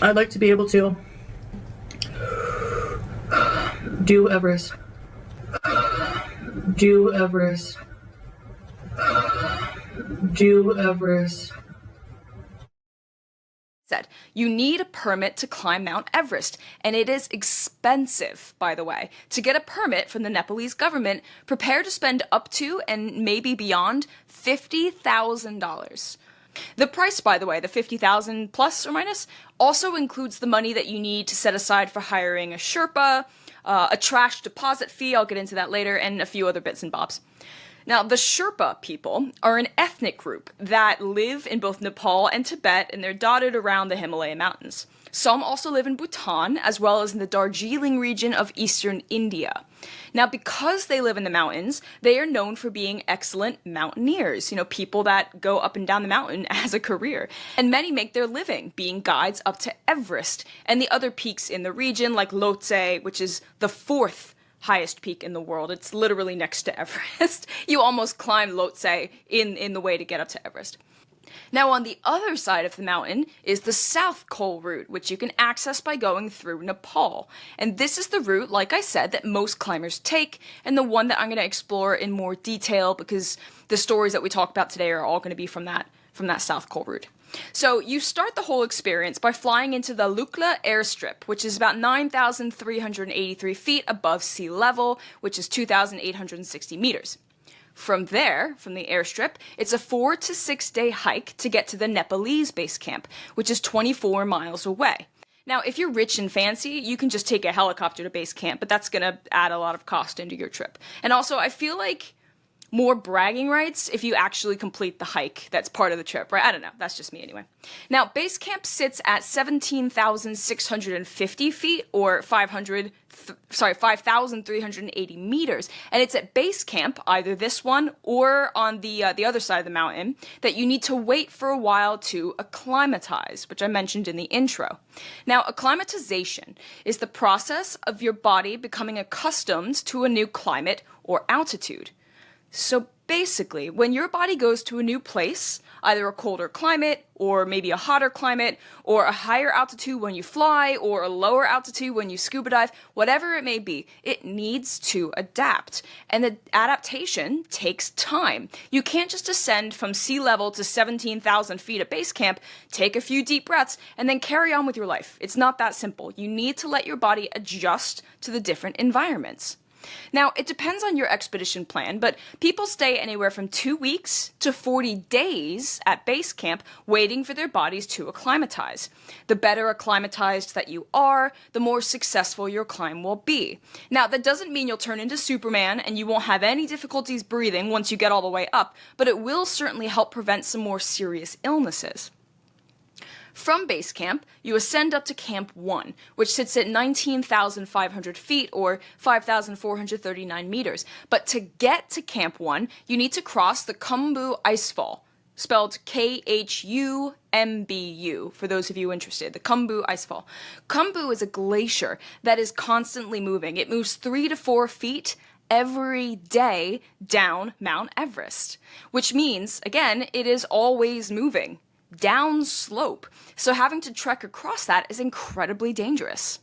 I'd like to be able to do Everest, do Everest, do Everest. Said, you need a permit to climb Mount Everest, and it is expensive, by the way. To get a permit from the Nepalese government, prepare to spend up to and maybe beyond $50,000. The price, by the way, the 50,000 plus or minus, also includes the money that you need to set aside for hiring a Sherpa, a trash deposit fee, I'll get into that later, and a few other bits and bobs. Now, the Sherpa people are an ethnic group that live in both Nepal and Tibet, and they're dotted around the Himalaya mountains. Some also live in Bhutan, as well as in the Darjeeling region of eastern India. Now, because they live in the mountains, they are known for being excellent mountaineers, people that go up and down the mountain as a career. And many make their living being guides up to Everest and the other peaks in the region, like Lhotse, which is the fourth highest peak in the world. It's literally next to Everest. You almost climb Lhotse in the way to get up to Everest. Now, on the other side of the mountain is the South Col route, which you can access by going through Nepal. And this is the route, like I said, that most climbers take, and the one that I'm going to explore in more detail because the stories that we talk about today are all going to be from that South Col route. So you start the whole experience by flying into the Lukla airstrip, which is about 9,383 feet above sea level, which is 2,860 meters. From there, from the airstrip, it's a 4 to 6 day hike to get to the Nepalese base camp, which is 24 miles away. Now, if you're rich and fancy, you can just take a helicopter to base camp, but that's going to add a lot of cost into your trip. And also, I feel like more bragging rights if you actually complete the hike that's part of the trip, right? I don't know. That's just me anyway. Now, base camp sits at 17,650 feet or 5,380 meters. And it's at base camp, either this one or on the other side of the mountain, that you need to wait for a while to acclimatize, which I mentioned in the intro. Now, acclimatization is the process of your body becoming accustomed to a new climate or altitude. So basically, when your body goes to a new place, either a colder climate, or maybe a hotter climate, or a higher altitude when you fly, or a lower altitude when you scuba dive, whatever it may be, it needs to adapt. And the adaptation takes time. You can't just ascend from sea level to 17,000 feet at base camp, take a few deep breaths, and then carry on with your life. It's not that simple. You need to let your body adjust to the different environments. Now, it depends on your expedition plan, but people stay anywhere from 2 weeks to 40 days at base camp waiting for their bodies to acclimatize. The better acclimatized that you are, the more successful your climb will be. Now, that doesn't mean you'll turn into Superman and you won't have any difficulties breathing once you get all the way up, but it will certainly help prevent some more serious illnesses. From base camp, you ascend up to Camp 1, which sits at 19,500 feet or 5,439 meters. But to get to Camp 1, you need to cross the Khumbu Icefall, spelled Khumbu, for those of you interested, the Khumbu Icefall. Khumbu is a glacier that is constantly moving. It moves 3 to 4 feet every day down Mount Everest, which means, again, it is always moving down slope, so having to trek across that is incredibly dangerous.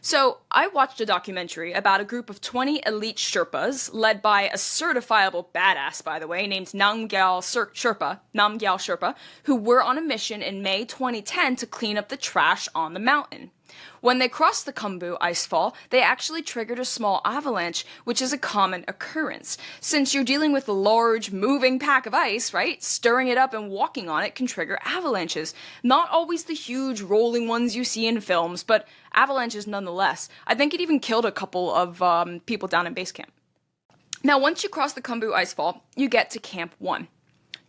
So, I watched a documentary about a group of 20 elite Sherpas, led by a certifiable badass, by the way, named Namgyal Sherpa, who were on a mission in May 2010 to clean up the trash on the mountain. When they crossed the Khumbu Icefall, they actually triggered a small avalanche, which is a common occurrence. Since you're dealing with a large, moving pack of ice, right, stirring it up and walking on it can trigger avalanches. Not always the huge, rolling ones you see in films, but avalanches nonetheless. I think it even killed a couple of people down in base camp. Now, once you cross the Khumbu Icefall, you get to Camp 1.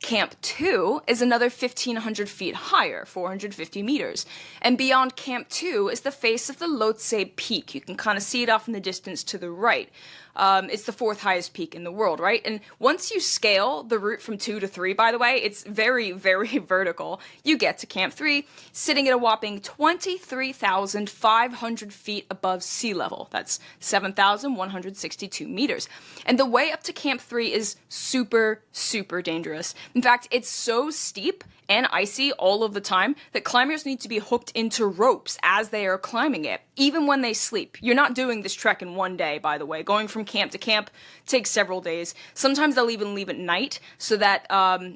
Camp 2 is another 1,500 feet higher, 450 meters. And beyond Camp 2 is the face of the Lhotse Peak. You can kind of see it off in the distance to the right. It's the fourth highest peak in the world, right? And once you scale the route from 2 to 3, by the way, it's very, very vertical. You get to Camp 3 sitting at a whopping 23,500 feet above sea level. That's 7,162 meters. And the way up to Camp 3 is super, super dangerous. In fact, it's so steep and icy all of the time that climbers need to be hooked into ropes as they are climbing it, even when they sleep. You're not doing this trek in one day, by the way. Going from camp to camp takes several days. Sometimes they'll even leave at night so that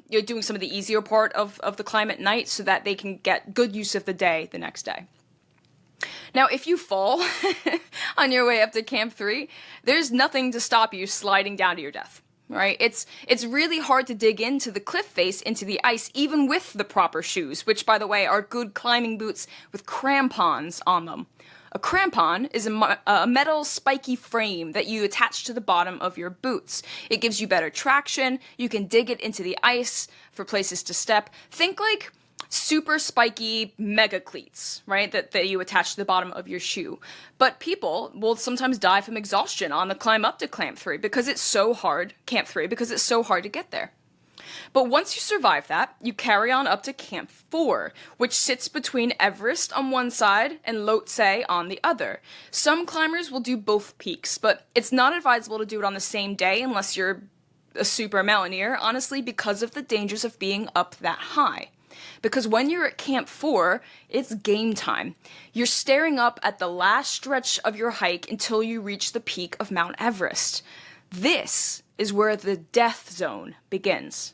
you're doing some of the easier part of the climb at night so that they can get good use of the day the next day. Now, if you fall on your way up to Camp 3, there's nothing to stop you sliding down to your death. Right? It's really hard to dig into the cliff face, into the ice, even with the proper shoes, which, by the way, are good climbing boots with crampons on them. A crampon is a metal spiky frame that you attach to the bottom of your boots. It gives you better traction. You can dig it into the ice for places to step. Think like super spiky mega cleats, right, that you attach to the bottom of your shoe. But people will sometimes die from exhaustion on the climb up to Camp 3 because it's so hard, to get there. But once you survive that, you carry on up to Camp 4, which sits between Everest on one side and Lhotse on the other. Some climbers will do both peaks, but it's not advisable to do it on the same day unless you're a super mountaineer, honestly, because of the dangers of being up that high. Because when you're at Camp 4, it's game time. You're staring up at the last stretch of your hike until you reach the peak of Mount Everest. This is where the death zone begins.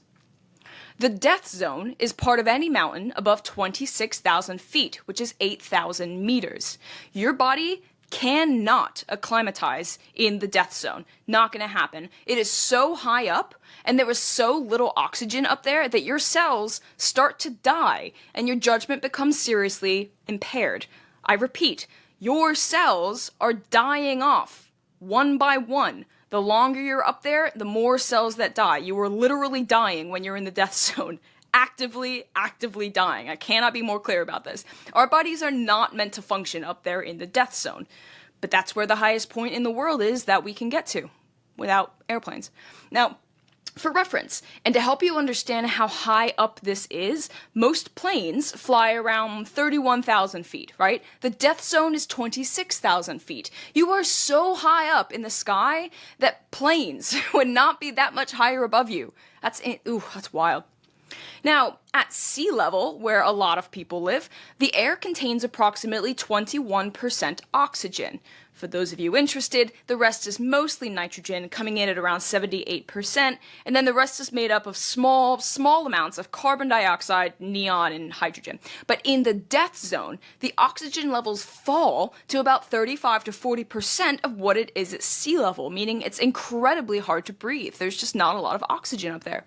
The death zone is part of any mountain above 26,000 feet, which is 8,000 meters. Your body cannot acclimatize in the death zone. Not going to happen. It is so high up, and there is so little oxygen up there that your cells start to die, and your judgment becomes seriously impaired. I repeat, your cells are dying off, one by one. The longer you're up there, the more cells that die. You are literally dying when you're in the death zone. Actively dying. I cannot be more clear about this. Our bodies are not meant to function up there in the death zone. But that's where the highest point in the world is that we can get to without airplanes. Now, for reference, and to help you understand how high up this is, most planes fly around 31,000 feet, right? The death zone is 26,000 feet. You are so high up in the sky that planes would not be that much higher above you. That's wild. Now, at sea level, where a lot of people live, the air contains approximately 21% oxygen. For those of you interested, the rest is mostly nitrogen, coming in at around 78%, and then the rest is made up of small amounts of carbon dioxide, neon, and hydrogen. But in the death zone, the oxygen levels fall to about 35 to 40% of what it is at sea level, meaning it's incredibly hard to breathe. There's just not a lot of oxygen up there.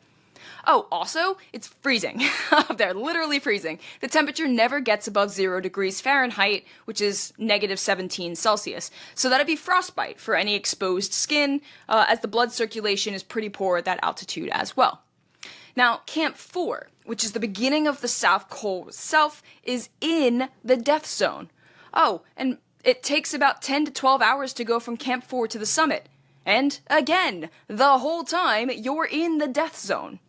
Oh, also, it's freezing up there, literally freezing. The temperature never gets above 0 degrees Fahrenheit, which is negative 17 Celsius. So that'd be frostbite for any exposed skin, as the blood circulation is pretty poor at that altitude as well. Now, Camp 4, which is the beginning of the South Pole itself, is in the death zone. Oh, and it takes about 10 to 12 hours to go from Camp 4 to the summit. And, again, the whole time, you're in the death zone.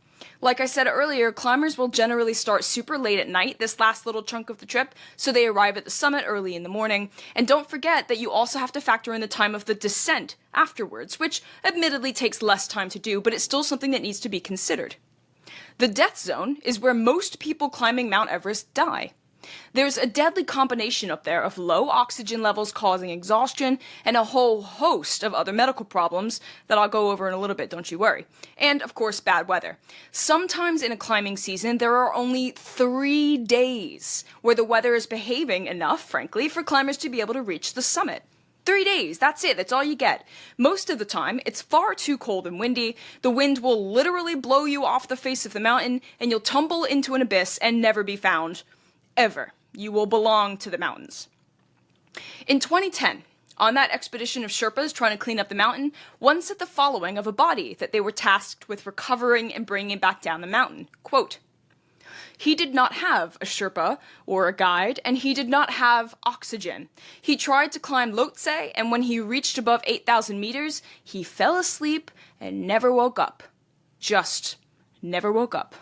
Like I said earlier, climbers will generally start super late at night, this last little chunk of the trip, so they arrive at the summit early in the morning. And don't forget that you also have to factor in the time of the descent afterwards, which admittedly takes less time to do, but it's still something that needs to be considered. The death zone is where most people climbing Mount Everest die. There's a deadly combination up there of low oxygen levels causing exhaustion and a whole host of other medical problems that I'll go over in a little bit, don't you worry. And, of course, bad weather. Sometimes in a climbing season, there are only 3 days where the weather is behaving enough, frankly, for climbers to be able to reach the summit. 3 days, that's it, that's all you get. Most of the time, it's far too cold and windy, the wind will literally blow you off the face of the mountain, and you'll tumble into an abyss and never be found. Ever. You will belong to the mountains. In 2010, on that expedition of Sherpas trying to clean up the mountain, one said the following of a body that they were tasked with recovering and bringing back down the mountain. Quote, He did not have a Sherpa or a guide, and he did not have oxygen. He tried to climb Lhotse, and when he reached above 8,000 meters, he fell asleep and never woke up. Just never woke up.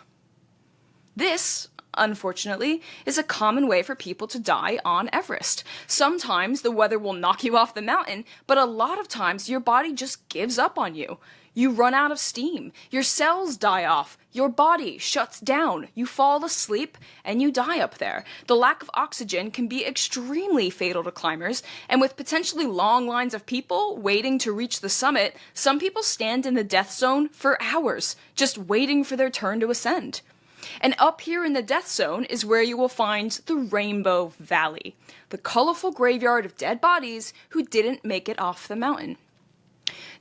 This, unfortunately, is a common way for people to die on Everest. Sometimes the weather will knock you off the mountain, but a lot of times your body just gives up on you. You run out of steam, your cells die off, your body shuts down, you fall asleep, and you die up there. The lack of oxygen can be extremely fatal to climbers, and with potentially long lines of people waiting to reach the summit, some people stand in the death zone for hours, just waiting for their turn to ascend. And up here in the death zone is where you will find the Rainbow Valley, the colorful graveyard of dead bodies who didn't make it off the mountain.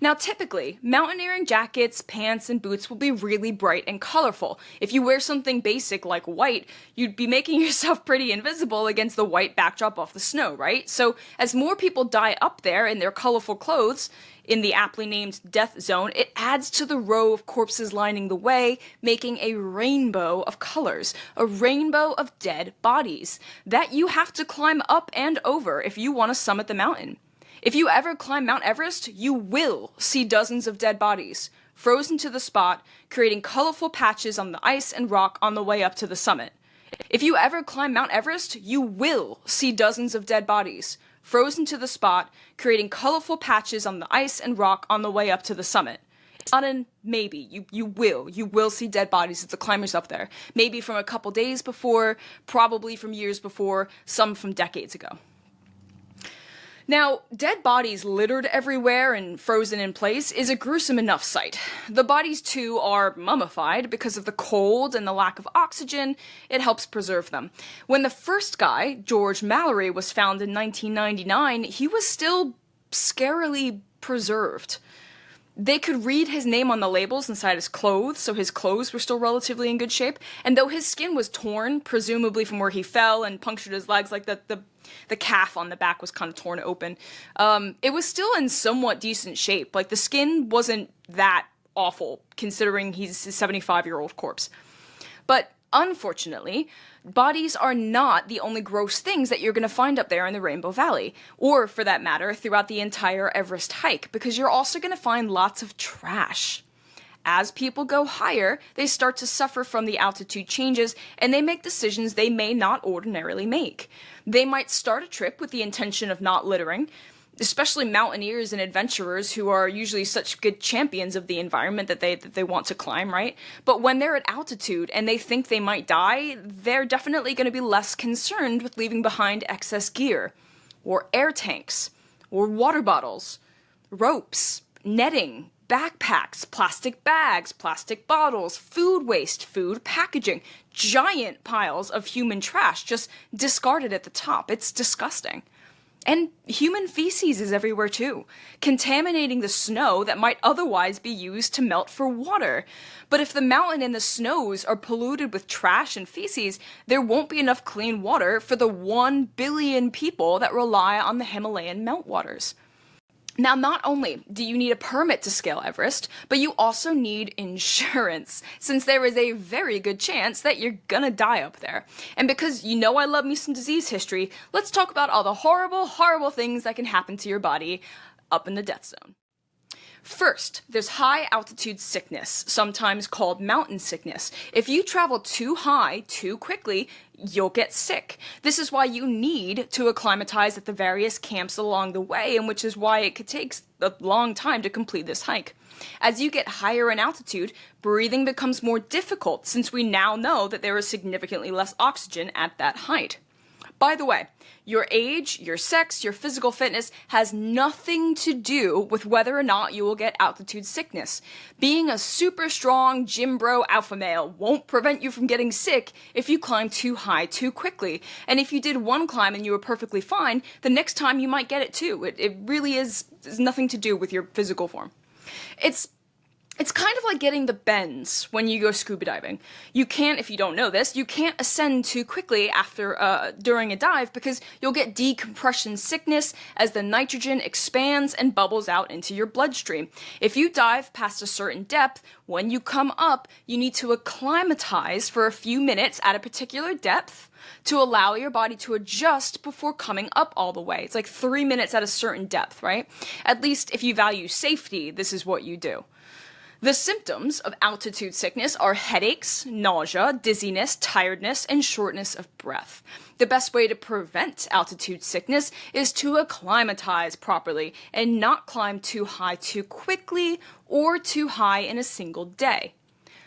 Now, typically, mountaineering jackets, pants, and boots will be really bright and colorful. If you wear something basic like white, you'd be making yourself pretty invisible against the white backdrop of the snow, right? So, as more people die up there in their colorful clothes, in the aptly named death zone, it adds to the row of corpses lining the way, making a rainbow of colors, a rainbow of dead bodies, that you have to climb up and over if you want to summit the mountain. If you ever climb Mount Everest, you will see dozens of dead bodies, frozen to the spot, creating colorful patches on the ice and rock on the way up to the summit. If you ever climb Mount Everest, you will see dozens of dead bodies, frozen to the spot, creating colorful patches on the ice and rock on the way up to the summit. It's not a maybe, you will see dead bodies of the climbers up there. Maybe from a couple days before, probably from years before, some from decades ago. Now, dead bodies littered everywhere and frozen in place is a gruesome enough sight. The bodies, too, are mummified because of the cold and the lack of oxygen. It helps preserve them. When the first guy, George Mallory, was found in 1999, he was still scarily preserved. They could read his name on the labels inside his clothes, so his clothes were still relatively in good shape. And though his skin was torn, presumably from where he fell and punctured his legs, like the calf on the back was kind of torn open, it was still in somewhat decent shape. Like, the skin wasn't that awful, considering he's a 75-year-old corpse. But unfortunately, bodies are not the only gross things that you're going to find up there in the Rainbow Valley, or for that matter, throughout the entire Everest hike, because you're also going to find lots of trash. As people go higher, they start to suffer from the altitude changes, and they make decisions they may not ordinarily make. They might start a trip with the intention of not littering, especially mountaineers and adventurers who are usually such good champions of the environment that they want to climb, right? But when they're at altitude and they think they might die, they're definitely going to be less concerned with leaving behind excess gear, or air tanks, or water bottles, ropes, netting, backpacks, plastic bags, plastic bottles, food waste, food packaging, giant piles of human trash just discarded at the top. It's disgusting. And human feces is everywhere too, contaminating the snow that might otherwise be used to melt for water. But if the mountain and the snows are polluted with trash and feces, there won't be enough clean water for the 1 billion people that rely on the Himalayan meltwaters. Now, not only do you need a permit to scale Everest, but you also need insurance, since there is a very good chance that you're gonna die up there. And because you know I love me some disease history, let's talk about all the horrible, horrible things that can happen to your body up in the death zone. First, there's high altitude sickness, sometimes called mountain sickness. If you travel too high too quickly, you'll get sick. This is why you need to acclimatize at the various camps along the way, and which is why it could take a long time to complete this hike. As you get higher in altitude, breathing becomes more difficult, since we now know that there is significantly less oxygen at that height. By the way, your age, your sex, your physical fitness has nothing to do with whether or not you will get altitude sickness. Being a super strong gym bro alpha male won't prevent you from getting sick if you climb too high too quickly. And if you did one climb and you were perfectly fine, the next time you might get it too. It really is nothing to do with your physical form. It's It's kind of like getting the bends when you go scuba diving. You can't, if you don't know this, you can't ascend too quickly during a dive because you'll get decompression sickness as the nitrogen expands and bubbles out into your bloodstream. If you dive past a certain depth, when you come up, you need to acclimatize for a few minutes at a particular depth to allow your body to adjust before coming up all the way. It's like 3 minutes at a certain depth, right? At least if you value safety, this is what you do. The symptoms of altitude sickness are headaches, nausea, dizziness, tiredness, and shortness of breath. The best way to prevent altitude sickness is to acclimatize properly and not climb too high too quickly or too high in a single day.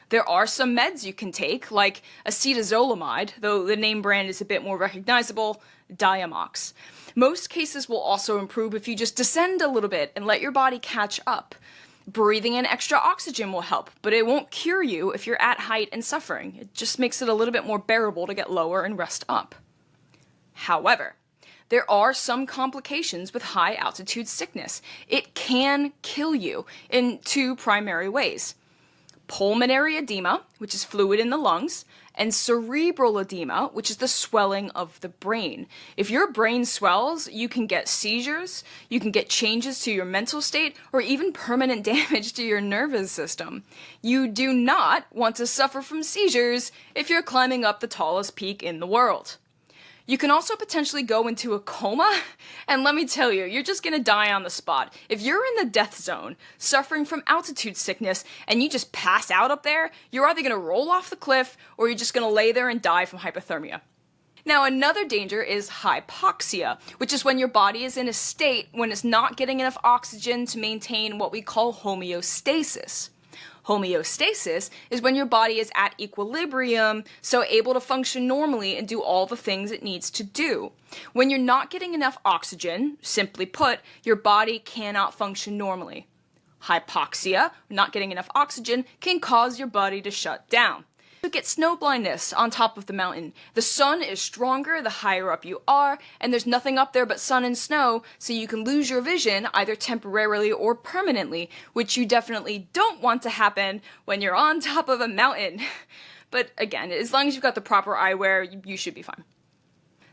There are some meds you can take, like acetazolamide, though the name brand is a bit more recognizable, Diamox. Most cases will also improve if you just descend a little bit and let your body catch up. Breathing in extra oxygen will help, but it won't cure you if you're at height and suffering. It just makes it a little bit more bearable to get lower and rest up. However, there are some complications with high altitude sickness. It can kill you in two primary ways: pulmonary edema, which is fluid in the lungs, and cerebral edema, which is the swelling of the brain. If your brain swells, you can get seizures, you can get changes to your mental state, or even permanent damage to your nervous system. You do not want to suffer from seizures if you're climbing up the tallest peak in the world. You can also potentially go into a coma, and let me tell you, you're just gonna die on the spot. If you're in the death zone, suffering from altitude sickness, and you just pass out up there, you're either gonna roll off the cliff, or you're just gonna lay there and die from hypothermia. Now, another danger is hypoxia, which is when your body is in a state when it's not getting enough oxygen to maintain what we call homeostasis. Homeostasis is when your body is at equilibrium, so able to function normally and do all the things it needs to do. When you're not getting enough oxygen, simply put, your body cannot function normally. Hypoxia, not getting enough oxygen, can cause your body to shut down. You get snow blindness on top of the mountain. The sun is stronger the higher up you are, and there's nothing up there but sun and snow, so you can lose your vision either temporarily or permanently, which you definitely don't want to happen when you're on top of a mountain. But again, as long as you've got the proper eyewear, you should be fine.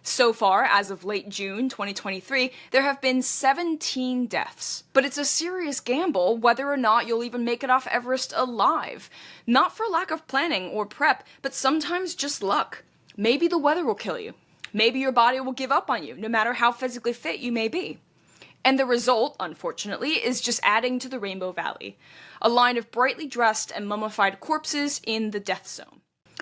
So far, as of late June 2023, there have been 17 deaths. But it's a serious gamble whether or not you'll even make it off Everest alive. Not for lack of planning or prep, but sometimes just luck. Maybe the weather will kill you. Maybe your body will give up on you, no matter how physically fit you may be. And the result, unfortunately, is just adding to the Rainbow Valley. A line of brightly dressed and mummified corpses in the death zone.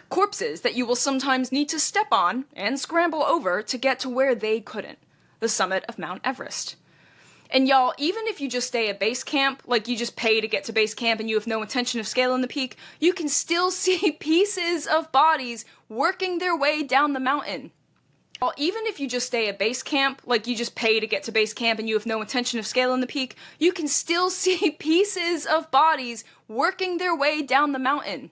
Corpses that you will sometimes need to step on and scramble over to get to where they couldn't, the summit of Mount Everest. And y'all, even if you just stay at base camp, like you just pay to get to base camp and you have no intention of scaling the peak, you can still see pieces of bodies working their way down the mountain. Well, even if you just stay at base camp, like you just pay to get to base camp and you have no intention of scaling the peak, you can still see pieces of bodies working their way down the mountain.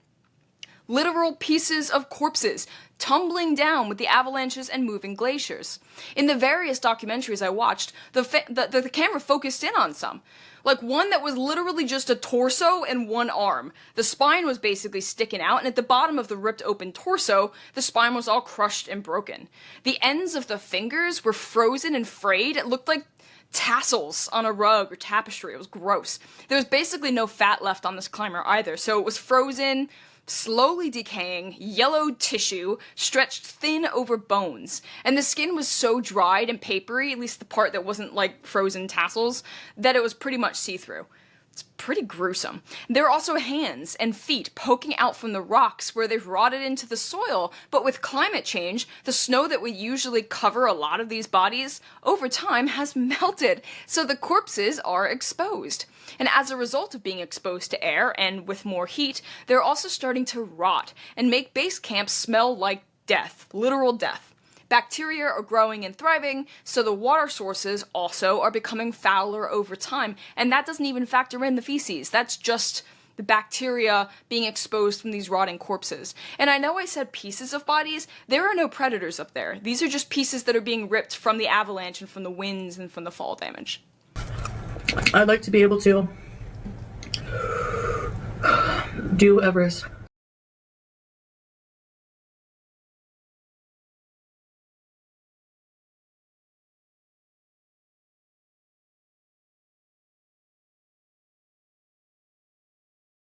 Literal pieces of corpses tumbling down with the avalanches and moving glaciers. In the various documentaries I watched, the camera focused in on some. Like one that was literally just a torso and one arm. The spine was basically sticking out, and at the bottom of the ripped open torso, the spine was all crushed and broken. The ends of the fingers were frozen and frayed. It looked like tassels on a rug or tapestry. It was gross. There was basically no fat left on this climber either, so it was frozen, slowly decaying, yellow tissue stretched thin over bones, and the skin was so dried and papery, at least the part that wasn't like frozen tassels, that it was pretty much see-through. It's pretty gruesome. There are also hands and feet poking out from the rocks where they've rotted into the soil, but with climate change, the snow that would usually cover a lot of these bodies over time has melted, so the corpses are exposed. And as a result of being exposed to air and with more heat, they're also starting to rot and make base camps smell like death, literal death. Bacteria are growing and thriving, so the water sources also are becoming fouler over time, and that doesn't even factor in the feces. That's just the bacteria being exposed from these rotting corpses. And I know I said pieces of bodies. There are no predators up there. These are just pieces that are being ripped from the avalanche and from the winds and from the fall damage. I'd like to be able to Do Everest.